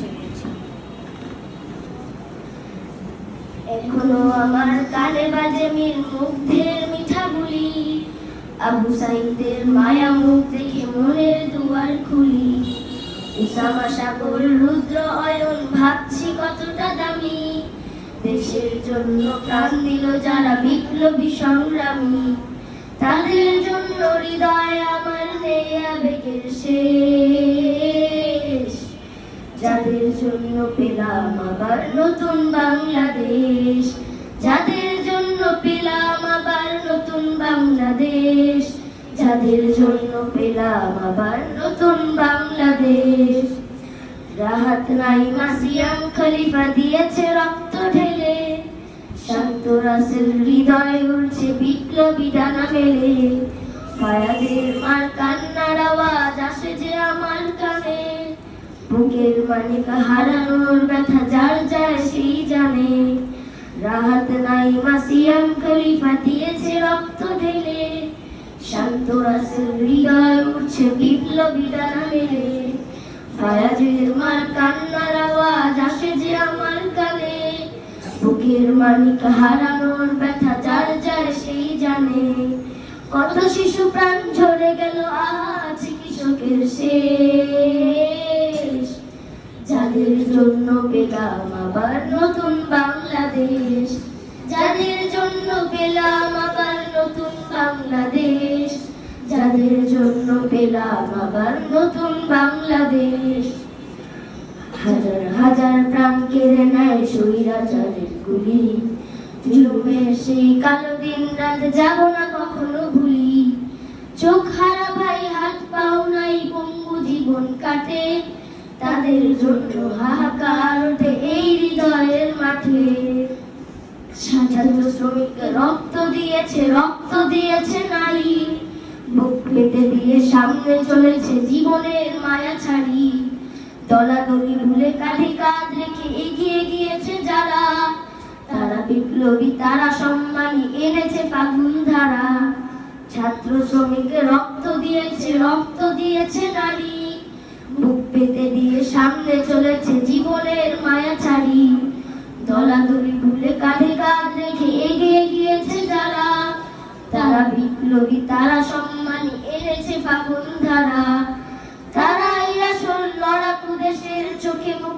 ছড়িয়েছে। এখনো আমার কানে বাজে মীর মুগ্ধের মিঠা বুলি, আবু সাইদের মায়া মুখ দেখে মনের দুয়ার খুলি। উসামা সাগর রুদ্র অয়ন ভাবছি কতটা দামি, দেশের জন্য প্রাণ দিল যারা বিপ্লবী সংগ্রামী। তাদের জন্য হৃদয় আমার নেই আবেগের শেষ, যাদের জন্য পেলাম আবার নতুন বাংলাদেশ, যাদের জন্য পেলাম আবার নতুন বাংলাদেশ, যাদের জন্য পেলাম আবার নতুন বাংলাদেশ। রাহাত নাইমা সিয়াম খলিফা দিয়েছে রক্ত ঢেলে, শান্ত রাসেল হৃদয় উঠছে বিপ্লবী ডানা মেলে। ফায়াদের মার কান্নার আওয়াজ আসে যে আমার কানে, বুকের মানিক হারানোর ব্যথা যার যায় সেই জানে। রাহাত নাইমা সিয়াম খলিফা দিয়েছে রক্ত ঢেলে, শান্ত রাসেল হৃদয় উঠছে বিপ্লবী ডানা মেলে। ফায়াদের মার কান্নার আওয়াজ আসে যে আমার কানে, বুকের মানিক হারানোর ব্যথা যার যায় সেই জানে। কত শিশু প্রাণ ঝরে গেল আজ কৃষকের শেষ, যাদের জন্য পেলাম আবার নতুন বাংলাদেশ, যাদের জন্য পেলাম আবার নতুন বাংলাদেশ, যাদের জন্য পেলাম আবার নতুন বাংলাদেশ। হাজার হাজার প্রাণ কেড়ে নেয় স্বৈরাচারের গুলি, জুলুমের সেই কালো দিন রাত যাব না কখনো ভুলি। চোখ হারা ভাই হাত পাও নাই পঙ্গু জীবন কাটে, তাদের জন্য হাহাকার ওঠে এই হৃদয়ের মাঠে। ছাত্র শ্রমিক রক্ত দিয়েছে নারী, বুক পেতে দিয়ে সামনে চলেছে জীবনের মায়া ছাড়ি। দলাদলি ভুলে কাঁধে কাঁধ রেখে এগিয়ে গিয়েছে যারা, তারা বিপ্লবী তারা সম্মানী এনেছে ফাগুন ধারা। ছাত্র শ্রমিক রক্ত দিয়েছে নারী, বুক পেতে দিয়ে সামনে চলেছে জীবনের মায়া ছাড়ি। দলাদলি ভুলে কাঁধে কাঁধ রেখে এগিয়ে গিয়েছে যারা, তারা বিপ্লবী তারা সম্মানী এনেছে ফাগুন ধারা। তারাই আসল লড়াকু দেশের চোখে মুখে